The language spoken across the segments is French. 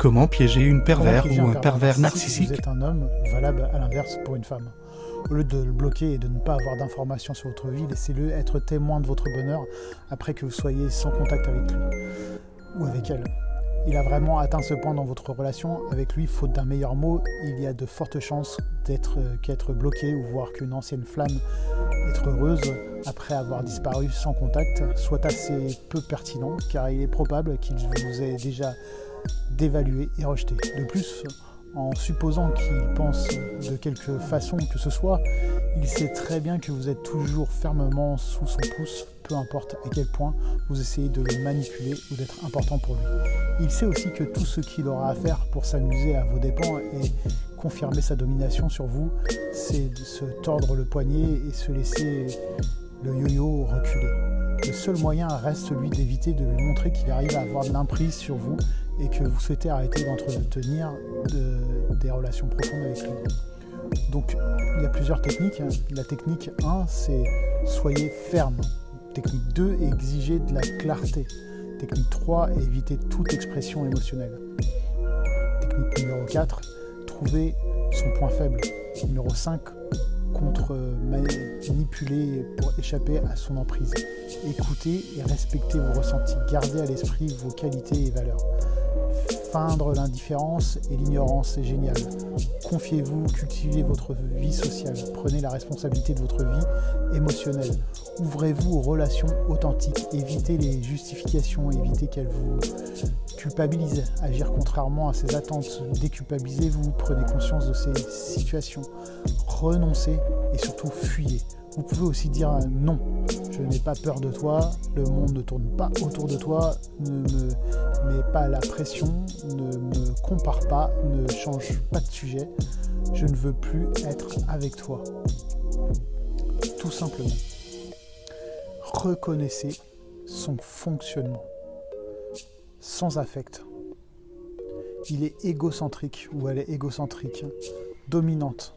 Comment piéger une Comment pervers piéger ou un pervers pervers narcissique? Vous êtes un homme, valable à l'inverse pour une femme. Au lieu de le bloquer et de ne pas avoir d'informations sur votre vie, laissez-le être témoin de votre bonheur après que vous soyez sans contact avec lui ou avec elle. Il a vraiment atteint ce point dans votre relation avec lui, faute d'un meilleur mot, il y a de fortes chances qu'être bloqué ou voir qu'une ancienne flamme être heureuse après avoir disparu sans contact soit assez peu pertinent, car il est probable qu'il vous ait déjà dévalué et rejeté. De plus, en supposant qu'il pense de quelque façon que ce soit, il sait très bien que vous êtes toujours fermement sous son pouce, peu importe à quel point vous essayez de le manipuler ou d'être important pour lui. Il sait aussi que tout ce qu'il aura à faire pour s'amuser à vos dépens et confirmer sa domination sur vous, c'est de se tordre le poignet et se laisser le yo-yo reculer. Le seul moyen reste celui d'éviter de lui montrer qu'il arrive à avoir de l'emprise sur vous et que vous souhaitez arrêter d'entretenir des relations profondes avec lui. Donc, il y a plusieurs techniques. La technique 1, c'est soyez ferme. Technique 2, exiger de la clarté. Technique 3, éviter toute expression émotionnelle. Technique numéro 4, trouver son point faible. Numéro 5, manipuler pour échapper à son emprise. Écoutez et respectez vos ressentis. Gardez à l'esprit vos qualités et valeurs. Feindre l'indifférence et l'ignorance est génial. Confiez-vous, cultivez votre vie sociale. Prenez la responsabilité de votre vie émotionnelle. Ouvrez-vous aux relations authentiques. Évitez les justifications, évitez qu'elles vous culpabilisent. Agir contrairement à ses attentes. Déculpabilisez-vous, prenez conscience de ces situations. Renoncez et surtout fuyez. Vous pouvez aussi dire non. Je n'ai pas peur de toi, le monde ne tourne pas autour de toi, ne me mets pas la pression, ne me compare pas, ne change pas de sujet. Je ne veux plus être avec toi. Tout simplement. Reconnaissez son fonctionnement. Sans affect. Il est égocentrique ou elle est égocentrique, dominante.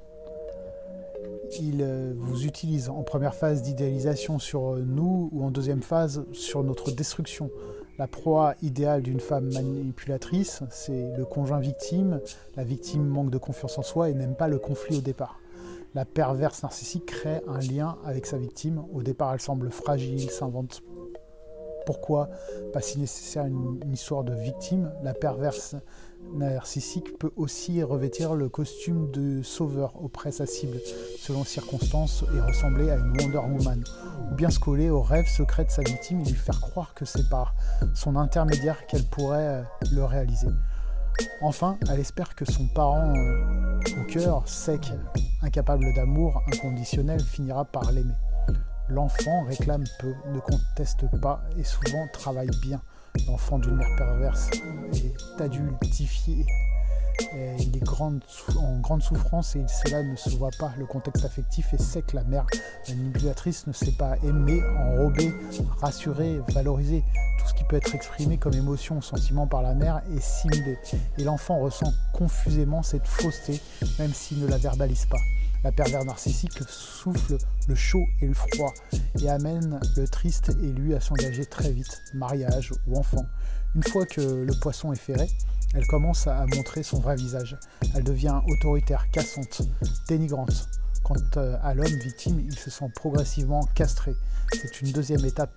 Il vous utilise en première phase d'idéalisation sur nous ou en deuxième phase sur notre destruction. La proie idéale d'une femme manipulatrice, c'est le conjoint victime. La victime manque de confiance en soi et n'aime pas le conflit au départ. La perverse narcissique crée un lien avec sa victime. Au départ, elle semble fragile, s'invente pourquoi pas si nécessaire une histoire de victime. La perverse narcissique peut aussi revêtir le costume de sauveur auprès de sa cible, selon les circonstances, et ressembler à une Wonder Woman, ou bien se coller au rêve secret de sa victime et lui faire croire que c'est par son intermédiaire qu'elle pourrait le réaliser. Enfin, elle espère que son parent au cœur, sec, incapable d'amour inconditionnel, finira par l'aimer. L'enfant réclame peu, ne conteste pas et souvent travaille bien. L'enfant d'une mère perverse est adultifié. Il est en grande souffrance et cela ne se voit pas. Le contexte affectif est sec. La mère manipulatrice ne sait pas aimer, enrober, rassurer, valoriser. Tout ce qui peut être exprimé comme émotion ou sentiment par la mère est simulé. Et l'enfant ressent confusément cette fausseté, même s'il ne la verbalise pas. La pervers narcissique souffle le chaud et le froid et amène le triste et lui à s'engager très vite, mariage ou enfant. Une fois que le poisson est ferré, elle commence à montrer son vrai visage. Elle devient autoritaire, cassante, dénigrante. Quant à l'homme victime, il se sent progressivement castré. C'est une deuxième étape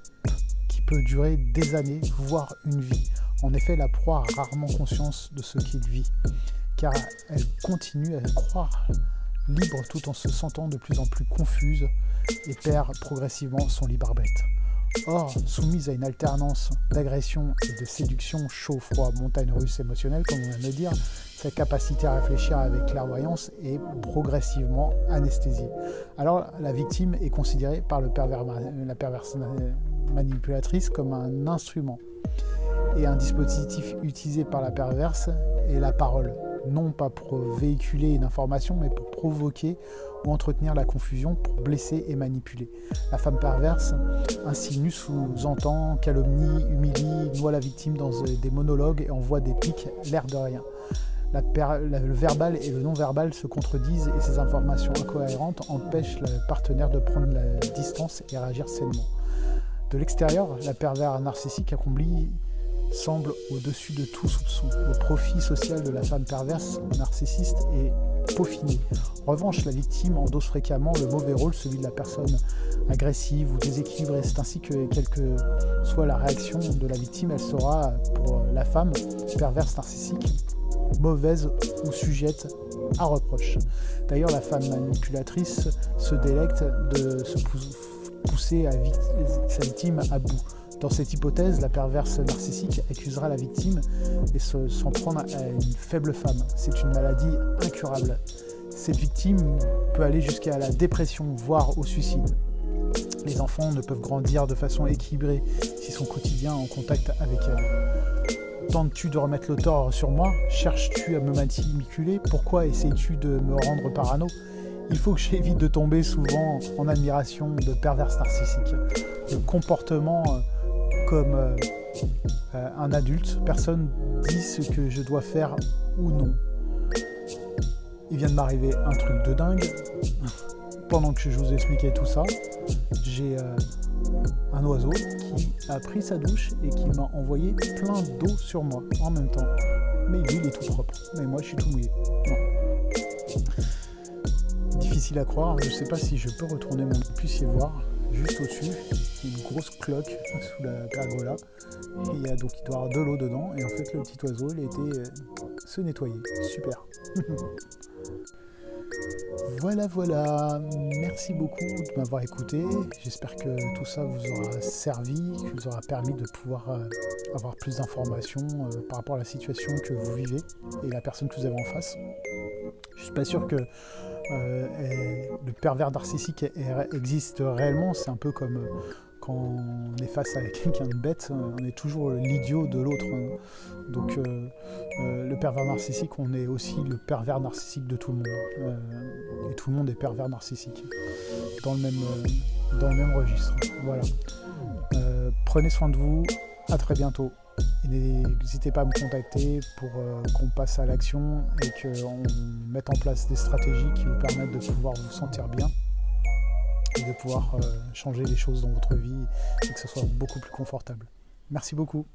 qui peut durer des années, voire une vie. En effet, la proie a rarement conscience de ce qu'il vit, car elle continue à croire libre tout en se sentant de plus en plus confuse et perd progressivement son libre arbitre. Or, soumise à une alternance d'agression et de séduction chaud-froid, montagne russe émotionnelle, comme on vient de le dire, sa capacité à réfléchir avec clairvoyance est progressivement anesthésiée. Alors, la victime est considérée par la perverse manipulatrice comme un instrument et un dispositif utilisé par la perverse est la parole. Non pas pour véhiculer une information, mais pour provoquer ou entretenir la confusion, pour blesser et manipuler. La femme perverse insinue, sous-entend, calomnie, humilie, noie la victime dans des monologues et envoie des pics, l'air de rien. Le verbal et le non-verbal se contredisent et ces informations incohérentes empêchent le partenaire de prendre la distance et réagir sainement. De l'extérieur, la pervers narcissique accomplit semble au-dessus de tout soupçon. Le profit social de la femme perverse narcissiste est peaufiné. En revanche, la victime endosse fréquemment le mauvais rôle, celui de la personne agressive ou déséquilibrée. C'est ainsi que, quelle que soit la réaction de la victime, elle sera, pour la femme perverse narcissique, mauvaise ou sujette à reproche. D'ailleurs, la femme manipulatrice se délecte de se pousser sa victime à bout. Dans cette hypothèse, la perverse narcissique accusera la victime et s'en prendre à une faible femme. C'est une maladie incurable. Cette victime peut aller jusqu'à la dépression, voire au suicide. Les enfants ne peuvent grandir de façon équilibrée si son quotidien est en contact avec elle. Tentes-tu de remettre le tort sur moi? Cherches-tu à me manipuler? Pourquoi essayes-tu de me rendre parano? Il faut que j'évite de tomber souvent en admiration de perverses narcissiques. Le comportement comme un adulte, personne dit ce que je dois faire ou non. Il vient de m'arriver un truc de dingue. Pendant que je vous expliquais tout ça, j'ai un oiseau qui a pris sa douche et qui m'a envoyé plein d'eau sur moi en même temps. Mais lui, il est tout propre. Mais moi, je suis tout mouillé. Non. Difficile à croire. Je ne sais pas si je peux retourner mon puissiez voir. Juste au-dessus, il y a une grosse cloque sous la pergola. Et il doit y avoir de l'eau dedans. Et en fait, le petit oiseau, il a été se nettoyer. Super. Voilà. Merci beaucoup de m'avoir écouté. J'espère que tout ça vous aura servi, que vous aura permis de pouvoir avoir plus d'informations par rapport à la situation que vous vivez et la personne que vous avez en face. Je suis pas sûr que le pervers narcissique existe réellement. C'est un peu comme quand on est face à quelqu'un de bête, on est toujours l'idiot de l'autre. Donc le pervers narcissique, on est aussi le pervers narcissique de tout le monde. Et tout le monde est pervers narcissique. Dans le même registre. Voilà. Prenez soin de vous. À très bientôt. Et n'hésitez pas à me contacter pour qu'on passe à l'action et qu'on mette en place des stratégies qui vous permettent de pouvoir vous sentir bien et de pouvoir changer les choses dans votre vie et que ce soit beaucoup plus confortable. Merci beaucoup.